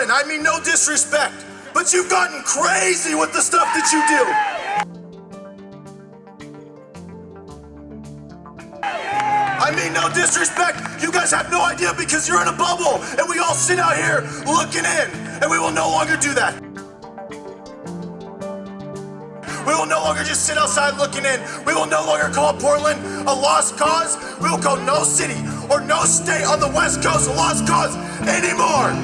Portland, I mean no disrespect, but you've gotten crazy with the stuff that you do. I mean no disrespect, you guys have no idea because you're in a bubble and we all sit out here looking in, and we will no longer do that. We will no longer just sit outside looking in. We will no longer call Portland a lost cause. We will call no city or no state on the West Coast a lost cause anymore.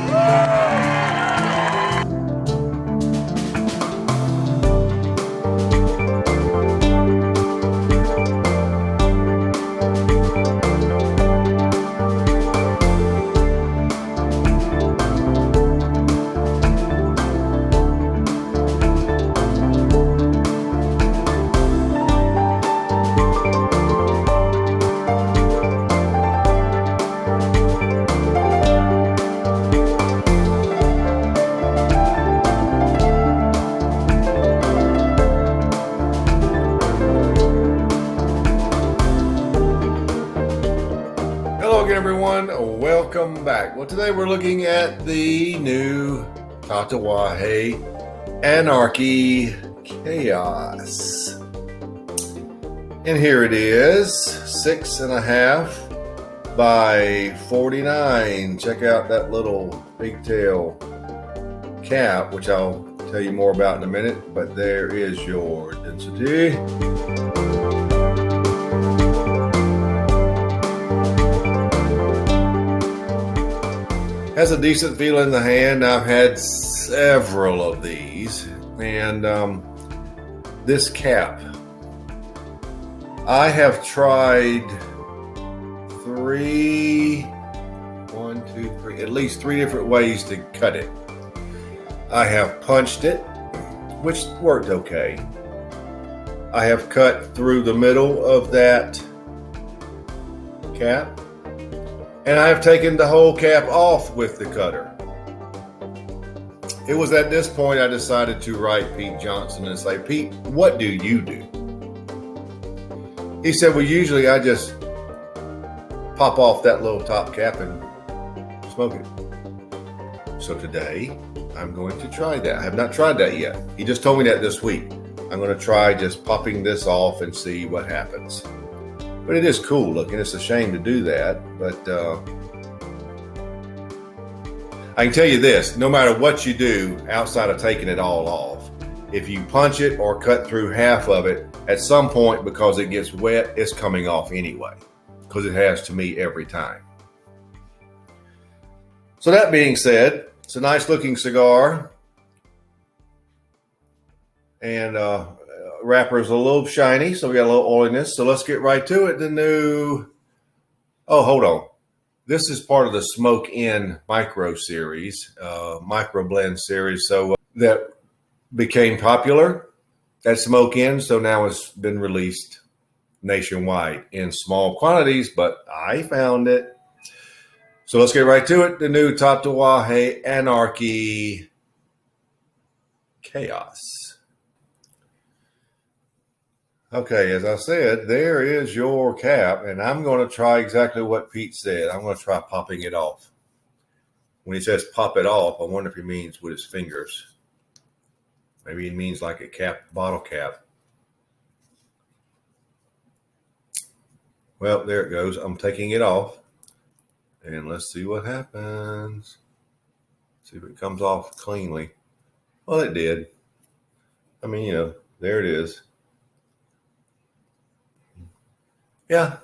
Everyone, welcome back. Well, today we're looking at the new Tatuaje Anarchy Kaos. And here it is, 6.5 by 49. Check out that little pigtail cap, which I'll tell you more about in a minute, but there is your density. Has a decent feel in the hand. I've had several of these, and this cap, I have tried at least three different ways to cut it. I have punched it, which worked okay. I have cut through the middle of that cap, and I've taken the whole cap off with the cutter. It was at this point I decided to write Pete Johnson and say, Pete, what do you do? He said, well, usually I just pop off that little top cap and smoke it. So today I'm going to try that. I have not tried that yet. He just told me that this week. I'm going to try just popping this off and see what happens. But it is cool looking. It's a shame to do that. But I can tell you this, no matter what you do outside of taking it all off, if you punch it or cut through half of it, at some point, because it gets wet, it's coming off anyway, because it has to me every time. So that being said, it's a nice looking cigar. And wrapper is a little shiny, so we got a little oiliness. So let's get right to it. The new, hold on. This is part of the Smoke In Micro series, Microblend Series. So that became popular at Smoke In. So now it's been released nationwide in small quantities, but I found it. So let's get right to it. The new Tatuaje Anarchy Kaos. Okay, as I said, there is your cap, and I'm going to try exactly what Pete said. I'm going to try popping it off. When he says pop it off, I wonder if he means with his fingers. Maybe he means like a cap, bottle cap. Well, there it goes. I'm taking it off, and let's see what happens. See if it comes off cleanly. Well, it did. I mean, there it is. Yeah,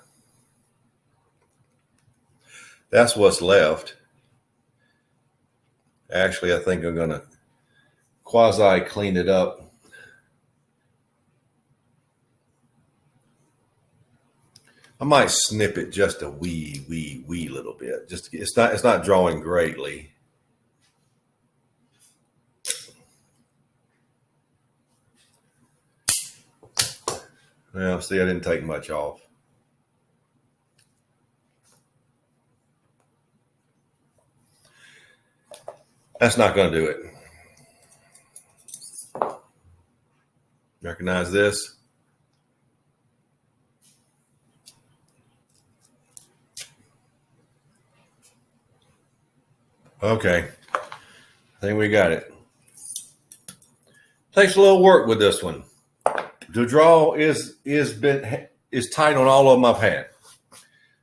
that's what's left. Actually, I think I'm going to quasi clean it up. I might snip it just a wee little bit. Just it's not drawing greatly. Well, see, I didn't take much off. That's not going to do it. Recognize this? Okay. think we got it. Takes a little work with this one. The draw is tight on all of them I've had.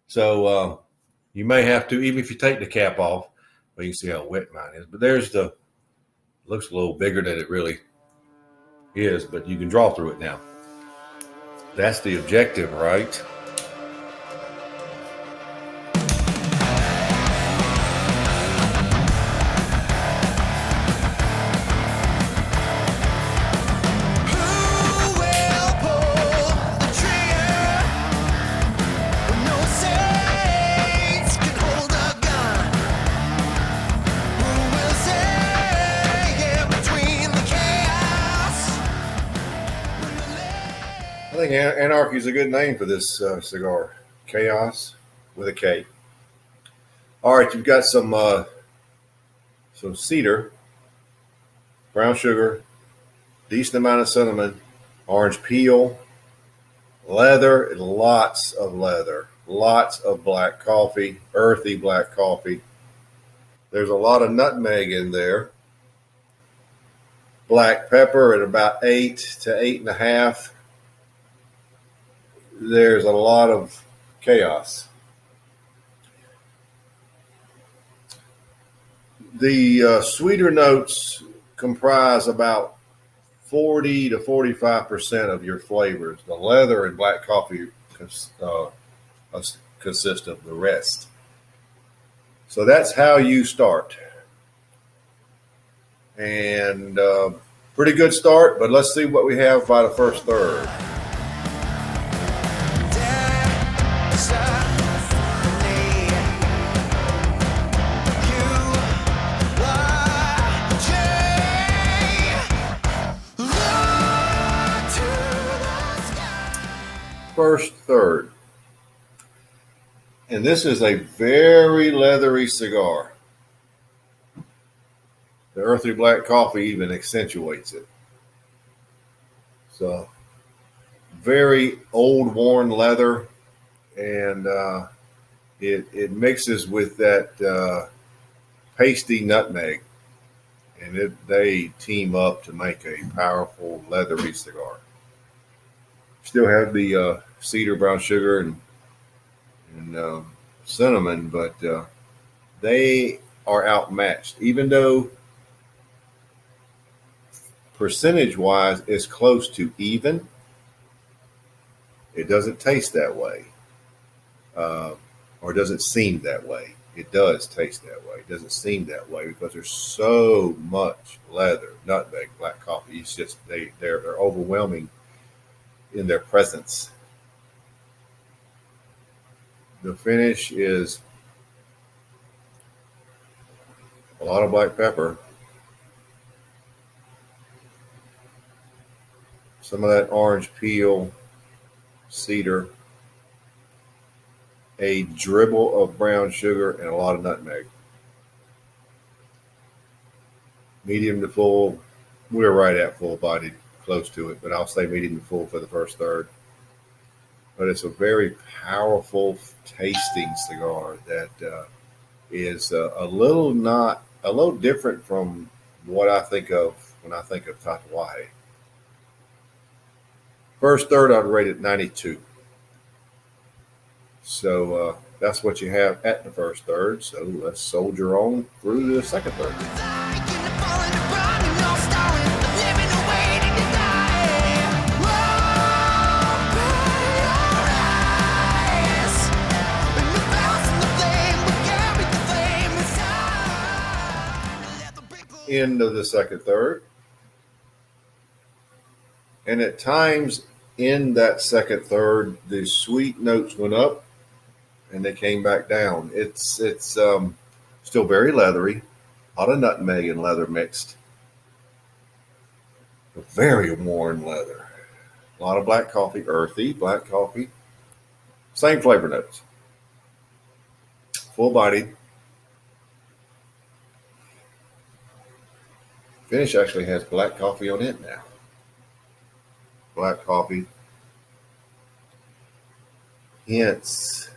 So you may have to, even if you take the cap off, well, you can see how wet mine is. But there's the, looks a little bigger than it really is, but you can draw through it now. That's the objective, right? I think Anarchy is a good name for this cigar. Chaos with a K. All right, you've got some cedar, brown sugar, decent amount of cinnamon, orange peel, leather, and lots of black coffee, earthy black coffee. There's a lot of nutmeg in there. Black pepper at about 8 to 8.5. There's a lot of chaos. The sweeter notes comprise about 40 to 45% of your flavors. The leather and black coffee consist of the rest. So that's how you start. And pretty good start, but let's see what we have by the first third. First third. And this is a very leathery cigar. The earthy black coffee even accentuates it. So very old worn leather, and it mixes with that pasty nutmeg, and they team up to make a powerful leathery cigar. Still have the cedar, brown sugar, and cinnamon, but they are outmatched. Even though percentage-wise it's close to even, it doesn't taste that way, or doesn't seem that way. It does taste that way. It doesn't seem that way because there's so much leather, nutmeg, black coffee. It's just they're overwhelming in their presence. The finish is a lot of black pepper, some of that orange peel, cedar, a dribble of brown sugar, and a lot of nutmeg. Medium to full. We're right at full bodied, close to it, but I'll say medium to full for the first third. But it's a very powerful tasting cigar that is a little different from what I think of when I think of Tatuaje. First third, I'd rate it 92. So that's what you have at the first third. So let's soldier on through the second third. End of the second third. And at times in that second third, the sweet notes went up and they came back down. It's still very leathery, a lot of nutmeg and leather mixed, but very worn leather. A lot of black coffee, earthy black coffee, same flavor notes, full bodied. Finish actually has black coffee on it now. Black coffee, hints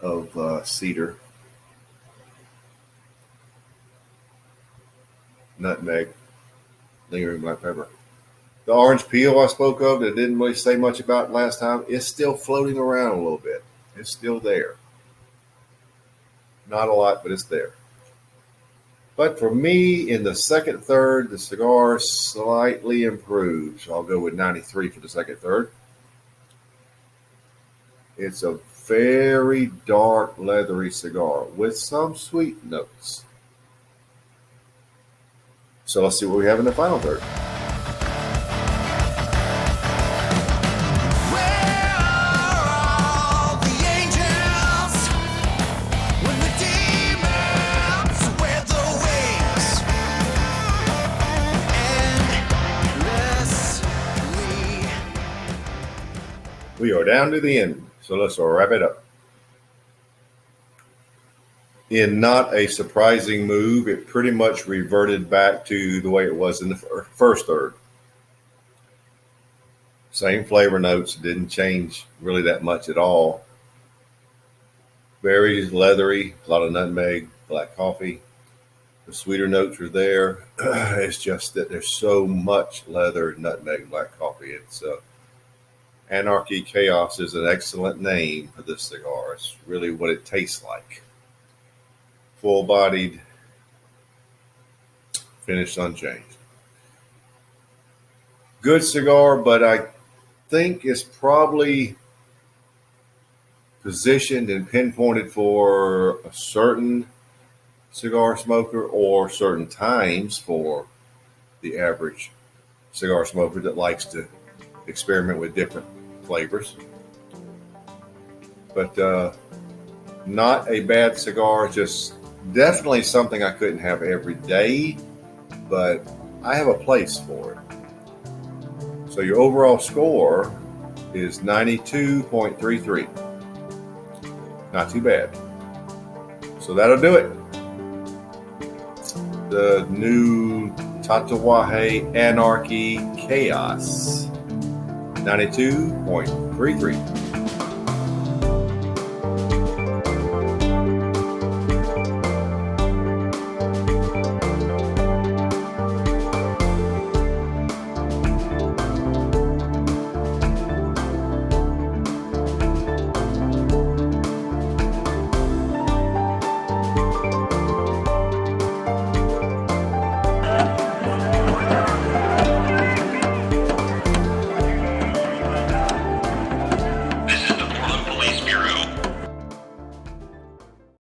of cedar, nutmeg, lingering black pepper. The orange peel I spoke of that didn't really say much about last time is still floating around a little bit. It's still there. Not a lot, but it's there. But for me, in the second third, the cigar slightly improved. So I'll go with 93 for the second third. It's a very dark, leathery cigar with some sweet notes. So let's see what we have in the final third. We are down to the end, so let's wrap it up. In not a surprising move, it pretty much reverted back to the way it was in the first third. Same flavor notes, didn't change really that much at all. Very leathery, a lot of nutmeg, black coffee. The sweeter notes are there. It's just that there's so much leather, nutmeg, black coffee. It's Anarchy Kaos is an excellent name for this cigar. It's really what it tastes like. Full-bodied, finished unchanged. Good cigar, but I think it's probably positioned and pinpointed for a certain cigar smoker or certain times for the average cigar smoker that likes to experiment with different flavors. But not a bad cigar, just definitely something I couldn't have every day, but I have a place for it. So your overall score is 92.33. Not too bad. So that'll do it. The new Tatuaje Anarchy Kaos. 92.33.